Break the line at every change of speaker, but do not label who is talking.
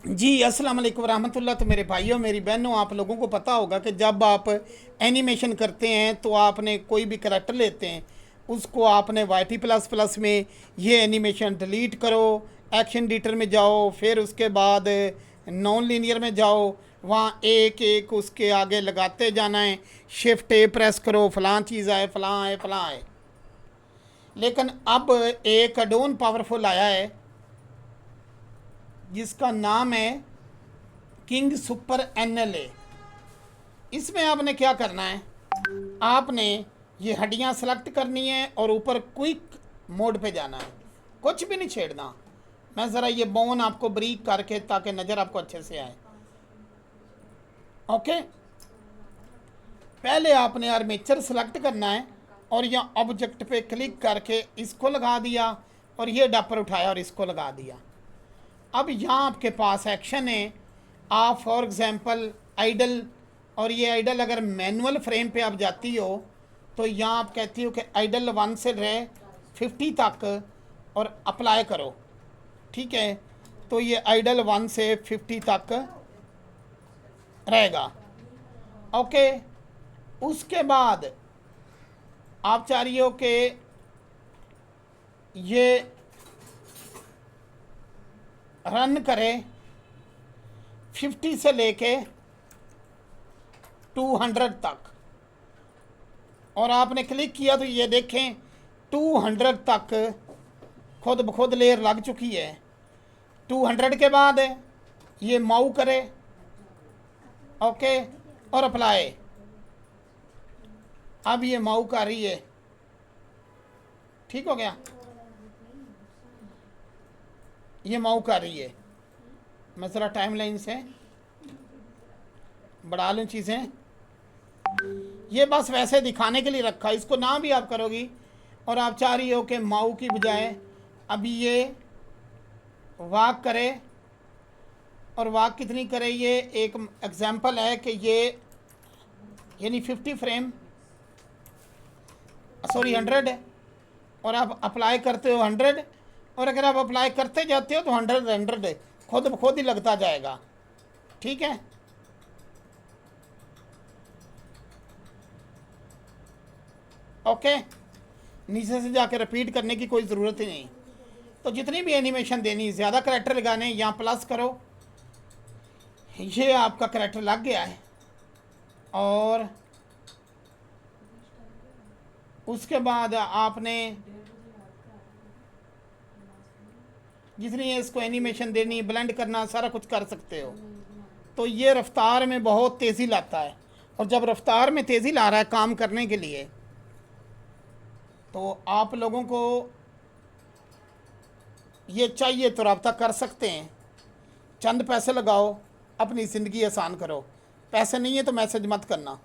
जी अस्सलाम वालेकुम रहमतुल्लाह। तो मेरे भाइयों मेरी बहनों, आप लोगों को पता होगा कि जब आप एनिमेशन करते हैं तो आपने कोई भी करैक्टर लेते हैं, उसको आपने वाई प्लस प्लस में ये एनिमेशन डिलीट करो, एक्शन एडिटर में जाओ, फिर उसके बाद नॉन लीनियर में जाओ, वहाँ एक एक उसके आगे लगाते जाना है, शिफ्ट ए प्रेस करो, फ़लाँ चीज़ आए, फ़लाँ आए, फ़लाँ आए। लेकिन अब एक एडोन पावरफुल आया है जिसका नाम है किंग सुपर एनएलए। इसमें आपने क्या करना है, आपने ये हड्डियाँ सेलेक्ट करनी है और ऊपर क्विक मोड पे जाना है, कुछ भी नहीं छेड़ना। मैं ज़रा ये बोन आपको ब्रीक करके ताकि नज़र आपको अच्छे से आए। ओके, पहले आपने आर्मेचर सेलेक्ट करना है और यहाँ ऑब्जेक्ट पे क्लिक करके इसको लगा दिया और ये डपर उठाया और इसको लगा दिया। अब यहाँ आपके पास एक्शन है, आप फॉर एग्ज़ाम्पल आइडल, और ये आइडल अगर मैनुअल फ्रेम पे आप जाती हो तो यहाँ आप कहती हो कि आइडल 1 से रहे 50 तक और अप्लाई करो। ठीक है, तो ये आइडल 1 से 50 तक रहेगा। ओके, उसके बाद आप चाह रही हो कि ये रन करे 50 से लेके 200 तक, और आपने क्लिक किया तो ये देखें 200 तक खुद ब खुद लेयर लग चुकी है। 200 के बाद ये माउ करे, ओके, और अप्लाई। अब ये माउ कर रही है, ठीक हो गया, ये माउ कर रही है। मैं ज़रा टाइम लाइन से बढ़ा लूँ चीज़ें, ये बस वैसे दिखाने के लिए रखा, इसको ना भी आप करोगी और आप चाह रही हो कि माउ की बजाय अभी ये वॉक करे, और वॉक कितनी करे, ये एक एग्जांपल है कि ये यानी 50 फ्रेम, सॉरी 100 है, और आप अप्लाई करते हो 100, और अगर आप अप्लाई करते जाते हो तो 100 खुद ब खुद ही लगता जाएगा। ठीक है, ओके, नीचे से जाकर रिपीट करने की कोई ज़रूरत ही नहीं। तो जितनी भी एनिमेशन देनी, ज़्यादा करैक्टर लगाने, यहाँ प्लस करो, ये आपका करैक्टर लग गया है। और उसके बाद आपने जितनी है इसको एनिमेशन देनी, ब्लेंड करना, सारा कुछ कर सकते हो। तो ये रफ्तार में बहुत तेज़ी लाता है, और जब रफ्तार में तेज़ी ला रहा है काम करने के लिए, तो आप लोगों को ये चाहिए तो रब्ता कर सकते हैं। चंद पैसे लगाओ, अपनी ज़िंदगी आसान करो। पैसे नहीं है तो मैसेज मत करना।